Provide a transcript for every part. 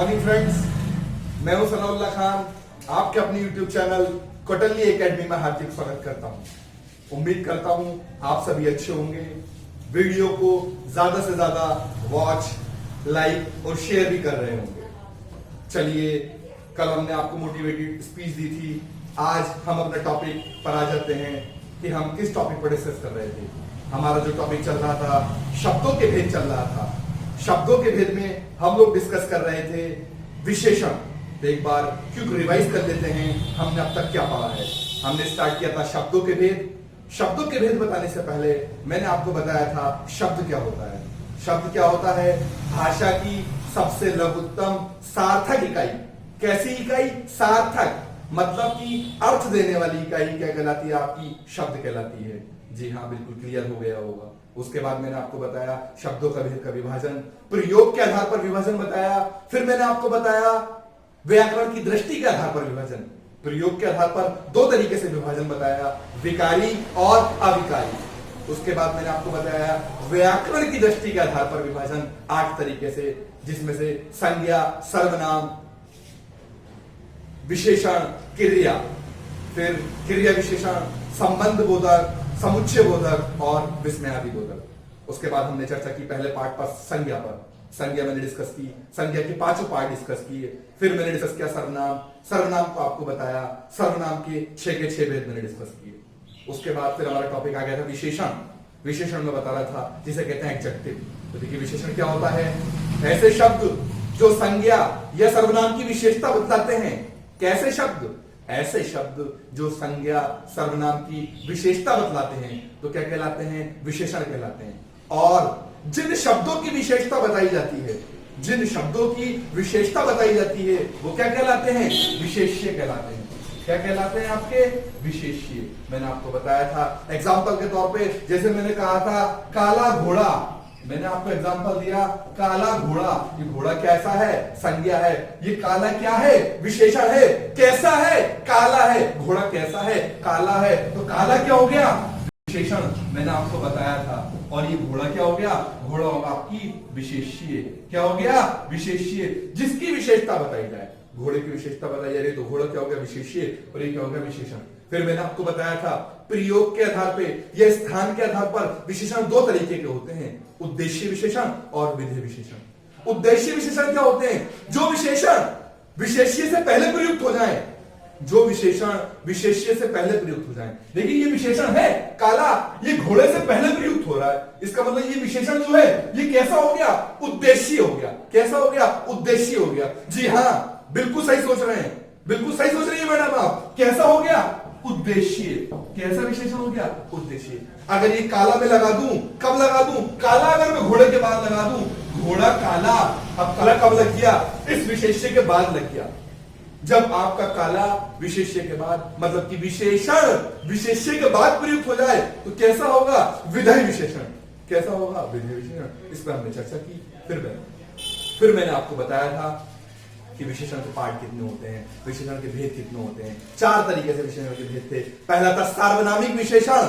Morning friends, मैं हूं सनाउल्लाह खान, आपके अपने यूट्यूब चैनल कोटली एकेडमी में हार्दिक स्वागत करता हूं। उम्मीद करता हूं आप सभी अच्छे होंगे। वीडियो को ज्यादा से ज्यादा वॉच, लाइक और शेयर भी कर रहे होंगे। चलिए, कल हमने आपको मोटिवेटेड स्पीच दी थी, आज हम अपने टॉपिक पर आ जाते हैं कि हम किस टॉपिक पर डिस्कस कर रहे थे। हमारा जो टॉपिक चल रहा था, शब्दों के भेद चल रहा था। शब्दों के भेद में हम लोग डिस्कस कर रहे थे विशेषण। तो एक बार क्यों रिवाइज कर लेते हैं हमने अब तक क्या पढ़ा है। हमने स्टार्ट किया था शब्दों के भेद। शब्दों के भेद बताने से पहले मैंने आपको बताया था शब्द क्या होता है। शब्द क्या होता है? भाषा की सबसे लघुत्तम सार्थक इकाई। कैसी इकाई? सार्थक, मतलब कि अर्थ देने वाली इकाई क्या कहलाती है? आपकी शब्द कहलाती है। जी हाँ, बिल्कुल क्लियर हो गया होगा। उसके बाद मैंने आपको बताया शब्दों का भेद का विभाजन, प्रयोग के आधार पर विभाजन बताया। फिर मैंने आपको बताया व्याकरण की दृष्टि के आधार पर विभाजन। प्रयोग के आधार पर दो तरीके से विभाजन बताया, विकारी और अविकारी। उसके बाद मैंने आपको बताया व्याकरण की दृष्टि के आधार पर विभाजन 8 तरीके से, जिसमें से संज्ञा, सर्वनाम, विशेषण, क्रिया, फिर क्रिया विशेषण, संबंध बोधक, समुच्चय बोधक और विस्मयादि बोधक। उसके बाद हमने चर्चा की पहले पार्ट पर संज्ञा पर। संज्ञा मैंने डिस्कस की, संज्ञा के 5 पार्ट डिस्कस किए। फिर मैंने डिस्कस किया सर्वनाम। सर्वनाम को आपको बताया, सर्वनाम के 6 के 6 भेद मैंने डिस्कस किए। उसके बाद फिर हमारा टॉपिक आ गया था विशेषण। विशेषण में बता रहा था जिसे कहते हैं एडजेक्टिव। तो देखिए, विशेषण क्या होता है? ऐसे शब्द जो संज्ञा या सर्वनाम की विशेषता बतलाते हैं। कैसे शब्द? ऐसे शब्द जो संज्ञा, सर्वनाम की विशेषता बतलाते हैं तो क्या कहलाते हैं? विशेषण कहलाते हैं। और जिन शब्दों की विशेषता बताई जाती है, जिन शब्दों की विशेषता बताई जाती है, वो क्या कहलाते हैं? विशेष्य कहलाते हैं। क्या कहलाते हैं आपके? विशेष्य। मैंने आपको बताया था एग्जाम्पल के तौर पे, जैसे मैंने कहा था काला घोड़ा। मैंने आपको एग्जांपल दिया काला घोड़ा। ये घोड़ा कैसा है? संज्ञा है। ये काला क्या है? विशेषण है। कैसा है? काला है। घोड़ा कैसा है? काला है। तो काला क्या हो गया? विशेषण। मैंने आपको बताया था। और ये घोड़ा क्या हो गया? घोड़ा होगा आपकी विशेष्य। क्या हो गया? विशेष्य, जिसकी विशेषता बताई जाए। घोड़े की विशेषता बताई जा रही तो घोड़ा क्या हो गया? विशेष्य। और ये क्या हो गया? विशेषण। फिर मैंने आपको बताया था प्रयोग के आधार पे या स्थान के आधार पर विशेषण 2 तरीके के होते हैं, उद्देश्य विशेषण और विधेय विशेषण। उद्देश्य विशेषण क्या होते हैं? जो विशेषण विशेष्य से पहले प्रयुक्त हो जाए। जो विशेषण विशेष्य से पहले प्रयुक्त हो जाए। देखिए, ये विशेषण है काला, ये घोड़े से पहले प्रयुक्त हो रहा है। इसका मतलब ये विशेषण जो है ये कैसा हो गया? उद्देश्य हो गया। कैसा हो गया? उद्देश्य हो गया। जी हाँ, बिल्कुल सही सोच रहे हैं, बिल्कुल सही सोच रही है मैडम आप। कैसा हो गया? उद्देश्य। कैसा विशेषण हो गया? उद्देश्य। अगर ये काला में लगा दूं, कब लगा दूं? काला अगर मैं घोड़े के बाद लगा दूं, घोड़ा काला। अब काला कब लग गया? इस विशेष्य के बाद लग गया। जब आपका काला विशेष्य के बाद, मतलब कि विशेषण विशेष्य के बाद प्रयुक्त हो जाए तो कैसा होगा? विधेय विशेषण। कैसा होगा? विधेय विशेषण। इस पर हमने चर्चा की। फिर मैंने आपको बताया था कि विशेषण के पार्ट कितने होते हैं, विशेषण के भेद कितने होते हैं। 4 तरीके से विशेषण के भेद थे। पहला था सार्वनामिक विशेषण,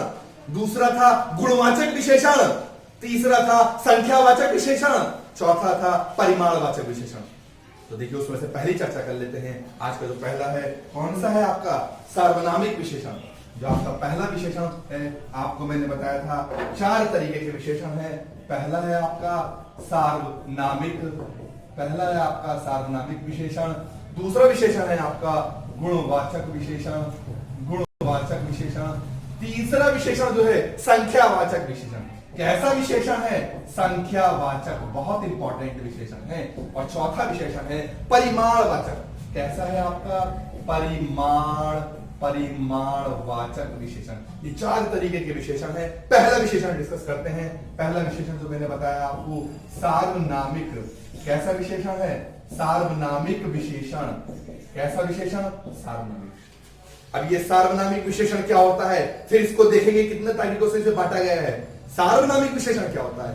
दूसरा था गुणवाचक विशेषण, तीसरा था संख्यावाचक विशेषण, चौथा था परिमाणवाचक विशेषण। तो देखिए, उसमें से पहली चर्चा कर लेते हैं। आज का जो पहला है, कौन सा है आपका? सार्वनामिक विशेषण। जो आपका पहला विशेषण है, आपको मैंने बताया था 4 तरीके के विशेषण है। पहला है आपका सार्वनामिक, पहला है आपका सार्वनामिक विशेषण। दूसरा विशेषण है आपका गुणवाचक विशेषण, गुणवाचक विशेषण। तीसरा विशेषण जो है संख्यावाचक विशेषण। कैसा विशेषण है? संख्यावाचक, बहुत इंपॉर्टेंट विशेषण है। और चौथा विशेषण है परिमाणवाचक। कैसा है आपका? परिमाणवाचक विशेषण। ये 4 तरीके के विशेषण है। पहला विशेषण डिस्कस करते हैं। पहला विशेषण जो मैंने बताया आपको, सार्वनामिक। कैसा विशेषण है? सार्वनामिक विशेषण। कैसा विशेषण? सार्वनामिक। अब ये सार्वनामिक विशेषण क्या होता है, फिर इसको देखेंगे कितने तरीकों से इसे बांटा गया है। सार्वनामिक विशेषण क्या होता है?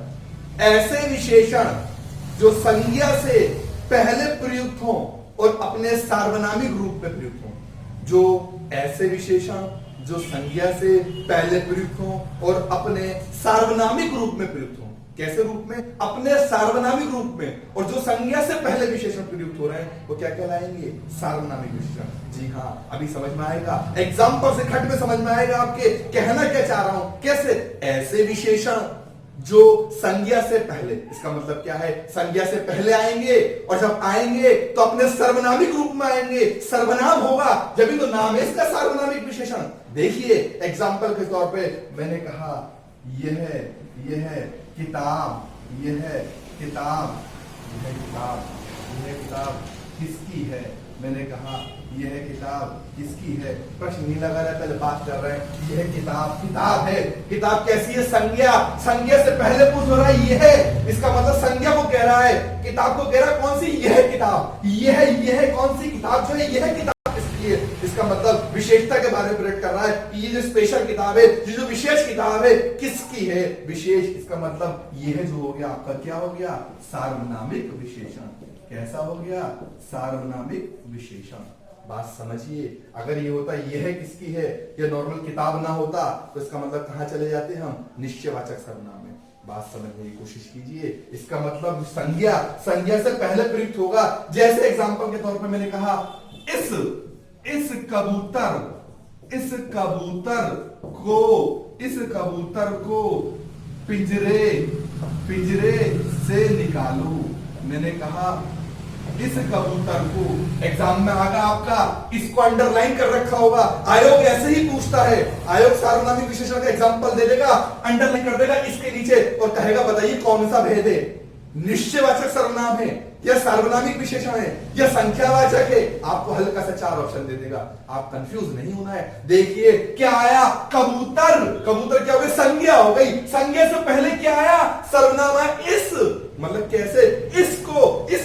ऐसे विशेषण जो संज्ञा से पहले प्रयुक्त हो और अपने सार्वनामिक रूप में प्रयुक्त हो। जो ऐसे विशेषण जो संज्ञा से पहले प्रयुक्त हो और अपने सार्वनामिक रूप में प्रयुक्त हो। कैसे रूप में? अपने सार्वनामिक रूप में। और जो संज्ञा से पहले विशेषण प्रयुक्त हो रहे हैं वो क्या कहलाएंगे? सार्वनामिक विशेषण। जी हाँ, अभी समझ में आएगा, एग्जाम्पल से खट में समझ में आएगा आपके कहना क्या चाह रहा हूं। कैसे? ऐसे विशेषण जो संज्ञा से पहले, इसका मतलब क्या है? संज्ञा से पहले आएंगे, और जब आएंगे तो अपने सर्वनामिक रूप में आएंगे। सर्वनाम होगा जब तो नाम है इसका सार्वनामिक विशेषण। देखिए एग्जाम्पल के तौर पे मैंने कहा यह है किताब, यह है किताब, यह किताब, यह किताब किसकी है? मैंने कहा यह किताब किसकी है? प्रश्न नहीं लगा रहा है, पहले बात कर रहे हैं। यह किताब किताब है। किताब कैसी है? संज्ञा। संज्ञा से पहले पूछ रहा है यह है, इसका मतलब संज्ञा को कह रहा है, किताब को कह रहा है कौन सी? यह किताब। यह कौन सी किताब जो है? यह किताब किसकी है? इसका मतलब विशेषता के बारे में प्रकट कर रहा है। ये जो स्पेशल किताब है, ये जो विशेष किताब है, किसकी है? विशेष। इसका मतलब यह जो हो गया आपका क्या हो गया? सार्वनामिक विशेषण। कैसा हो गया? सार्वनामिक विशेषण। बात समझिए, अगर ये होता यह किसकी है, ये नॉर्मल किताब ना होता तो इसका मतलब कहां चले जाते हम? निश्चयवाचक सर्वनाम में। बात समझने की कोशिश कीजिए। इसका मतलब संज्ञा से पहले प्रयुक्त होगा। जैसे एग्जांपल के तौर पे मैंने कहा इस कबूतर को पिंजरे से निकालो। मैंने कहा इस कबूतर को, एग्जाम में आगा आपका इसको अंडरलाइन कर रखा होगा। आयोग ऐसे ही पूछता है, आयोग सार्वनामिक विशेषण का एग्जांपल दे देगा, अंडरलाइन कर देगा इसके नीचे और कहेगा बताइए कौन सा भेद है? निश्चयवाचक सर्वनाम है या सार्वनामिक विशेषण है या संख्यावाचक है? आपको हल्का सा 4 ऑप्शन दे देगा। आप कंफ्यूज नहीं होना है। देखिए क्या आया? कबूतर। कबूतर क्या हो गई? संज्ञा हो गई। संज्ञा से पहले क्या आया? सर्वनाम आया इस। मतलब कैसे? इस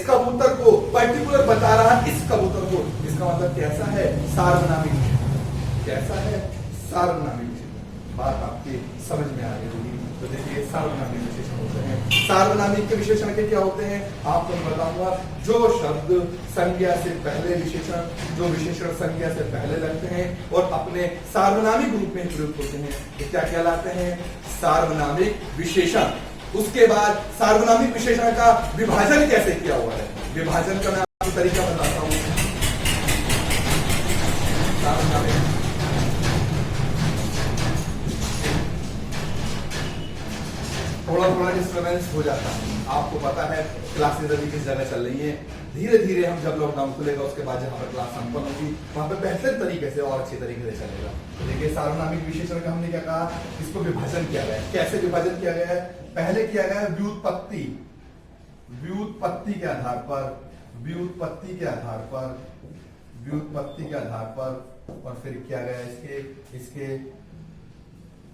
कबूतर को पर्टिकुलर बता रहा है, इस कबूतर को। इसका मतलब कैसा है? सार्वनामिक विशेषण। कैसा है? सार्वनामिक विशेषण। बात आपकी समझ में आ गई होगी। तो देखिए सार्वनामिक विशेषण होते हैं। सार्वनामिक के विशेषण के क्या होते हैं आपको मैं बताऊंगा। जो शब्द संज्ञा से पहले विशेषण, जो विशेषण संज्ञा से पहले लगते हैं और अपने सार्वनामिक रूप में प्रयुक्त होते हैं, तो क्या कहलाते हैं? सार्वनामिक विशेषण। उसके बाद सार्वनामिक विशेषण का विभाजन कैसे किया हुआ है? विभाजन का मैं आपको तरीका बताता हूं। सार्वनामिक थोड़ा डिस्टर्बेंस हो जाता है, आपको पता है क्लासेस अभी किस जगह चल रही है। धीरे धीरे हम जब लॉकडाउन खुलेगा उसके बाद जहां पर क्लास संपन्न होगी वहां पर बेहतर तरीके से और अच्छे तरीके से चलेगा। तो देखिए सार्वनामिक विशेषण का हमने क्या कहा? इसको विभाजन किया गया है। कैसे विभाजन किया गया है? पहले किया गया है व्युत्पत्ति के आधार पर, और फिर किया गया इसके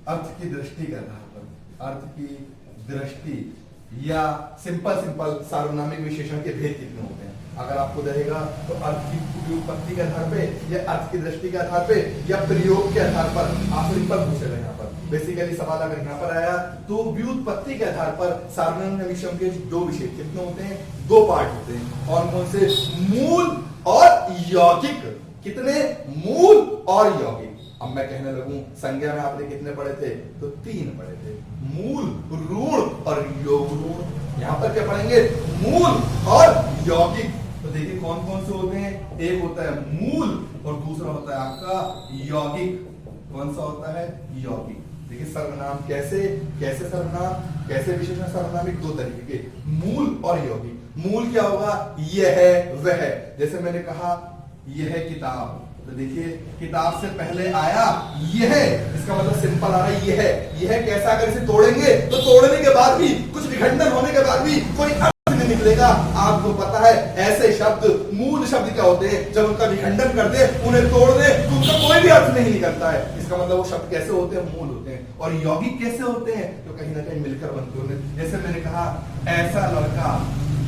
अर्थ की दृष्टि के आधार पर। अर्थ की दृष्टि या सिंपल सार्वनामिक विशेषण के भेद कितने होते हैं अगर आपको रहेगा तो अर्थ की व्युत्पत्ति के आधार पे या अर्थ की दृष्टि के आधार पे या प्रयोग के आधार पर आप सिंपल पूछेगा। यहाँ पर बेसिकली सवाल अगर यहाँ पर आया तो व्युत्पत्ति के आधार पर सार्वनामिक विशेषण के 2 विशेष कितने होते हैं? 2 पार्ट होते हैं। और कौन से? मूल और यौगिक। कितने? मूल और यौगिक। अब मैं कहने लगूं संज्ञा में आपने कितने पढ़े थे? तो 3 पढ़े थे, मूल, ऋण और योग ऋण। यहां पर क्या पढ़ेंगे? मूल और यौगिक। तो देखिए कौन कौन से होते हैं? एक होता है मूल और दूसरा होता है आपका यौगिक। कौन सा होता है? यौगिक। देखिए सर्वनाम कैसे सर्वनाम, कैसे विशेषण सर्वनामिक 2 तरीके के, मूल और यौगिक। मूल क्या होगा? यह है वह। जैसे मैंने कहा यह है किताब, तो देखिए किताब से पहले आया यह, इसका मतलब सिंपल आ रहा है यह कैसा? अगर इसे तोड़ेंगे तो तोड़ने के बाद भी, कुछ विखंडन होने के बाद भी कोई अर्थ नहीं निकलेगा। आपको पता है ऐसे शब्द, मूल शब्द क्या होते हैं? जब उनका विखंडन कर दे, उन्हें तोड़ दे तो उनका कोई भी अर्थ नहीं निकलता है। इसका मतलब वो शब्द कैसे होते हैं? मूल होते हैं। और यौगिक कैसे होते हैं? तो कहीं ना कहीं मिलकर बनते होते हैं। जैसे मैंने कहा ऐसा लड़का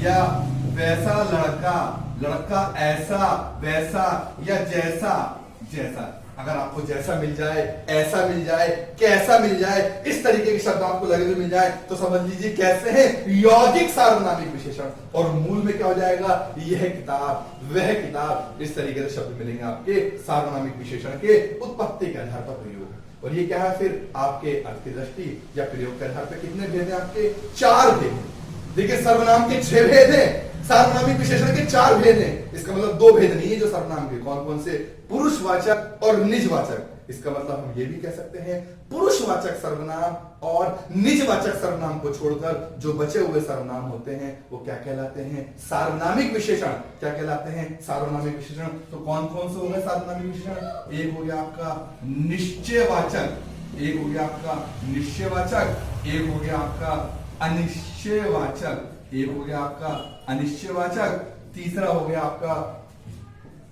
या वैसा लड़का, लड़का ऐसा वैसा या जैसा, जैसा। अगर आपको जैसा मिल जाए, ऐसा मिल जाए, कैसा मिल जाए, इस तरीके के शब्द आपको लगे हुए मिल जाए तो समझ लीजिए कैसे हैं यौगिक सार्वनामिक विशेषण। और मूल में क्या हो जाएगा, यह किताब, वह किताब, इस तरीके से शब्द मिलेंगे आपके सार्वनामिक विशेषण के उत्पत्ति के आधार पर प्रयोग। और ये क्या है फिर आपके अर्थ की दृष्टि या प्रयोग के आधार पर कितने भेद हैं आपके, 4 भेद। देखिए सर्वनाम के 6 भेद हैं, सार्वनामिक विशेषण के 4 भेद हैं। इसका मतलब 2 भेद नहीं है जो सर्वनाम के, कौन कौन से, पुरुषवाचक और निजवाचक। इसका मतलब हम ये भी कह सकते हैं पुरुषवाचक सर्वनाम और निजवाचक सर्वनाम को छोड़कर जो बचे हुए सर्वनाम होते हैं वो क्या कहलाते हैं, सार्वनामिक विशेषण। क्या कहलाते हैं, सार्वनामिक विशेषण। तो कौन कौन से हो गए सार्वनामिक विशेषण, एक हो गया आपका निश्चयवाचक, एक हो गया आपका निश्चयवाचक, एक हो गया आपका अनिश्चयवाचक, एक हो गया आपका अनिश्चयवाचक, तीसरा हो गया आपका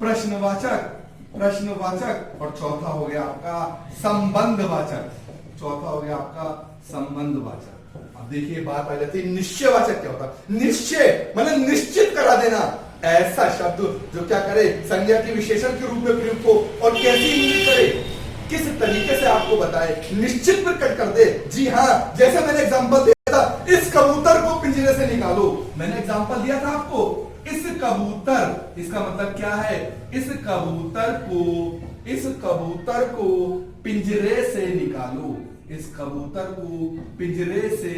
प्रश्नवाचक, प्रश्नवाचक, और चौथा हो गया आपका संबंधवाचक, चौथा हो गया आपका संबंधवाचक। अब देखिए बात आ जाती है निश्चयवाचक क्या होता है। निश्चय मतलब निश्चित करा देना, ऐसा शब्द जो क्या करे, संज्ञा के विशेषण के रूप में प्रयुक्त हो और कैसी इंगित करे, किस तरीके से आपको बताए, निश्चित प्रकट कर दे। जी हाँ, जैसे मैंने एग्जांपल दिया था, इस कबूतर को पिंजरे से निकालो, मैंने एग्जांपल दिया था आपको, इस कबूतर, इसका मतलब क्या है, इस कबूतर को पिंजरे से निकालो, इस कबूतर को पिंजरे से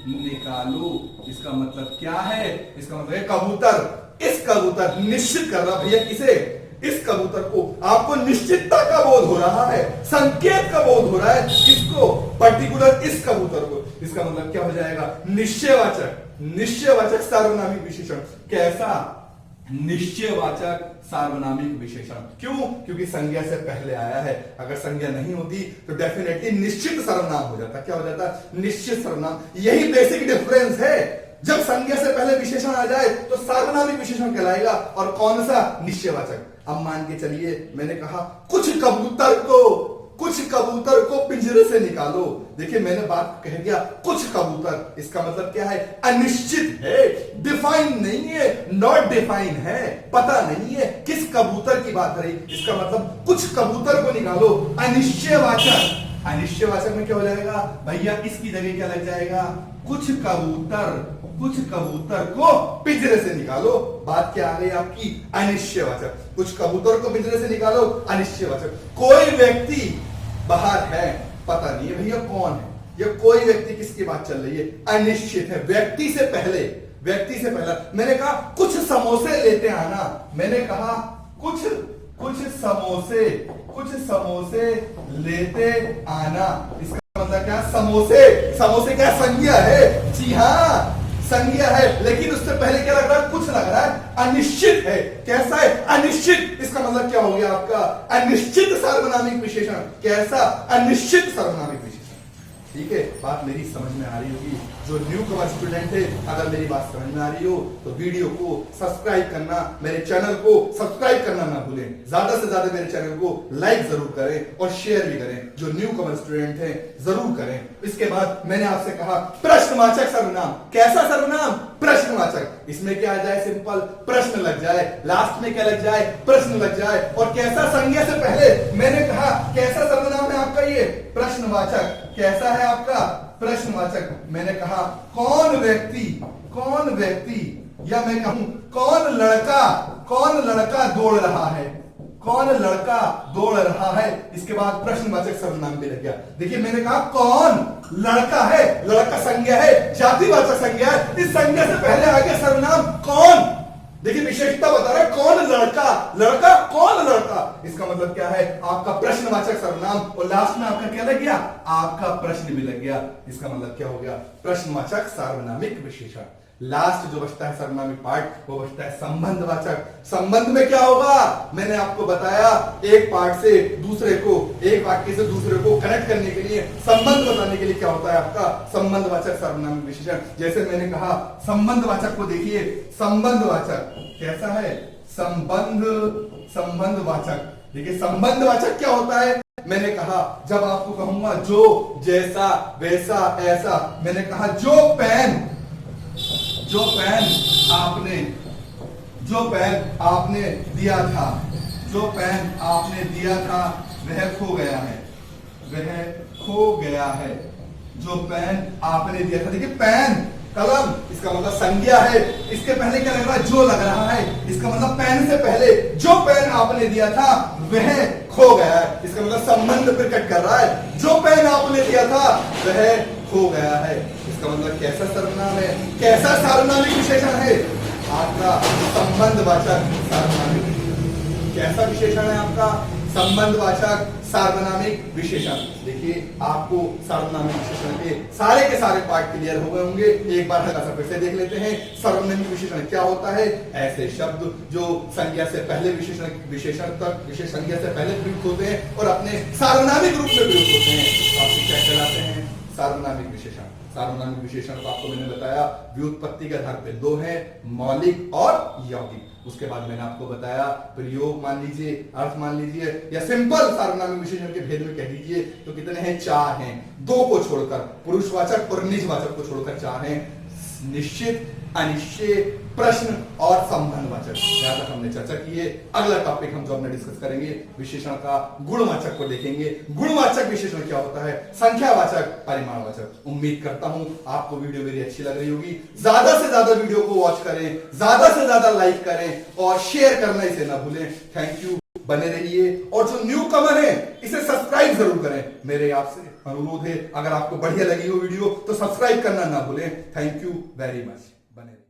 निकालो। इसका मतलब क्या है, इसका मतलब कबूतर, इस कबूतर, निश्चित कर रहा भैया किसे, इस कबूतर को। आपको निश्चितता का बोध हो रहा है, संकेत का बोध हो रहा है, किसको, पर्टिकुलर इस कबूतर को। इसका मतलब क्या हो जाएगा, निश्चयवाचक, निश्चयवाचक सार्वनामिक विशेषण। कैसा, निश्चयवाचक सार्वनामिक विशेषण। क्यों, क्योंकि संज्ञा से पहले आया है। अगर संज्ञा नहीं होती तो डेफिनेटली निश्चित सर्वनाम हो जाता। क्या हो जाता, निश्चित सर्वनाम। यही बेसिक डिफरेंस है, जब संज्ञा से पहले विशेषण आ जाए तो सार्वनामिक विशेषण कहलाएगा, और कौन सा, निश्चयवाचक। अब मान के चलिए मैंने कहा कुछ कबूतर को पिंजरे से निकालो। देखिए मैंने बात कह दिया कुछ कबूतर, इसका मतलब क्या है, अनिश्चित है, डिफाइन नहीं है, नॉट डिफाइन है, पता नहीं है किस कबूतर की बात करें। इसका मतलब कुछ कबूतर को निकालो, अनिश्चयवाचक। अनिश्चयवाचक में क्या हो जाएगा भैया, इसकी जगह क्या लग जाएगा, कुछ कबूतर को पिंजरे से निकालो। बात क्या आ गई आपकी, अनिश्चयवाचक। कुछ कबूतर को पिंजरे से निकालो, अनिश्चयवाचक। कोई व्यक्ति बाहर है, पता नहीं है भैया कौन है, या कोई व्यक्ति किसकी बात चल रही है, अनिश्चित है, व्यक्ति से पहले मैंने कहा कुछ समोसे लेते आना, मैंने कहा कुछ समोसे लेते आना। इसका मतलब क्या, समोसे क्या संज्ञा है, जी हाँ संज्ञा है, लेकिन उससे पहले क्या लग रहा है, कुछ लग रहा है, अनिश्चित है। कैसा है, अनिश्चित। इसका मतलब क्या हो गया आपका, अनिश्चित सार्वनामिक विशेषण। कैसा, अनिश्चित सार्वनामिक विशेषण। ठीक है, बात मेरी समझ में आ रही होगी। जो न्यू कमर स्टूडेंट है, अगर मेरी बात समझ में आ रही हो तो वीडियो को सब्सक्राइब करना, मेरे चैनल को सब्सक्राइब करना ना भूलें। ज्यादा से ज्यादा मेरे चैनल को लाइक जरूर करें और शेयर भी करें। जो न्यू कमर स्टूडेंट हैं जरूर करें। इसके बाद मैंने आपसे कहा प्रश्नवाचक सर्वनाम। कैसा सर्वनाम, प्रश्नवाचक। इसमें क्या आ जाए, सिंपल प्रश्न लग जाए, लास्ट में क्या लग जाए, प्रश्न लग जाए। और कैसा, संज्ञा से पहले मैंने कहा कैसा सर्वनाम है आपका, ये प्रश्नवाचक। कैसा है आपका, प्रश्नवाचक। मैंने कहा कौन व्यक्ति, या मैं कहूं कौन लड़का दौड़ रहा है, कौन लड़का दौड़ रहा है। इसके बाद प्रश्नवाचक सर्वनाम भी लग गया। देखिए मैंने कहा कौन लड़का है, लड़का संज्ञा है, जातिवाचक संज्ञा है, इस संज्ञा से पहले आ गया सर्वनाम कौन। देखिए विशेषता बता रहा है, कौन लड़का कौन लड़का। इसका मतलब क्या है, आपका प्रश्नवाचक सर्वनाम, और लास्ट में आपका क्या लग गया, आपका प्रश्न भी लग गया। इसका मतलब क्या हो गया, प्रश्नवाचक सार्वनामिक विशेषण। लास्ट जो बचता है सर्वनामिक पार्ट, वो बचता है संबंधवाचक। संबंध में क्या होगा, मैंने आपको बताया, एक पार्ट से दूसरे को, एक वाक्य से दूसरे को कनेक्ट करने के लिए, संबंध बताने के लिए क्या होता है आपका संबंधवाचक सर्वनामिक विशेषण। जैसे मैंने कहा संबंधवाचक को देखिए, संबंधवाचक कैसा है, संबंधवाचक। देखिए संबंधवाचक क्या होता है, मैंने कहा जब आपको कहूंगा जो, जैसा, वैसा, ऐसा। मैंने कहा जो पेन आपने दिया था, जो पेन आपने दिया था वह खो गया है, वह खो गया है। जो पेन आपने दिया था, देखिए पेन कलम इसका मतलब संज्ञा है, इसके पहले क्या लग रहा है, जो लग रहा है, इसका मतलब पेन से पहले जो पेन आपने दिया था वह खो गया है, इसका मतलब संबंध प्रकट कर रहा है। जो पेन आपने दिया था वह खो गया है, इसका मतलब कैसा सर्वनाम है, कैसा सार्वनामिक विशेषण है आपका, संबंधवाचक सार्वनामिक विशेषण। कैसा विशेषण है आपका, संबंधवाचक सार्वनामिक विशेषण। देखिए आपको सार्वनामिक विशेषण के सारे पार्ट क्लियर हो गए होंगे, एक बार हल्का सा फिर से देख लेते हैं। सार्वनामिक विशेषण क्या होता है, ऐसे शब्द जो संज्ञा से पहले विशेषण तक संज्ञा से पहले प्रयुक्त होते हैं और अपने सार्वनामिक रूप में प्रयुक्त होते हैं, आपसे क्या कहलाते हैं, सार्वनामिक विशेषण। सार्वनामिक विशेषण को आपको मैंने बताया व्युत्पत्ति के आधार पे दो हैं, मौलिक और यौगिक। उसके बाद मैंने आपको बताया प्रयोग मान लीजिए, अर्थ मान लीजिए, या सिंपल सार्वनामिक विशेषण के भेद में कह दीजिए तो कितने हैं, चार हैं। दो को छोड़कर, पुरुषवाचक और निजवाचक को छोड़कर चार हैं, निश्चित, अनिश्चय, प्रश्न और संबंधवाचक। यहां तक हमने चर्चा की है। अगला टॉपिक हम जो अपने डिस्कस करेंगे विशेषण का गुणवाचक को देखेंगे। गुणवाचक विशेषण क्या होता है, संख्यावाचक, परिमाणवाचक। उम्मीद करता हूं आपको वीडियो मेरी अच्छी लग रही होगी। ज्यादा से ज्यादा वीडियो को वॉच करें, ज्यादा से ज्यादा लाइक करें और शेयर करना इसे ना भूलें। थैंक यू, बने रहिए। और जो न्यू कमर है इसे सब्सक्राइब जरूर करें, मेरे आपसे अनुरोध है। अगर आपको बढ़िया लगी हो वीडियो तो सब्सक्राइब करना ना भूलें। थैंक यू वेरी मच, बने रहिए।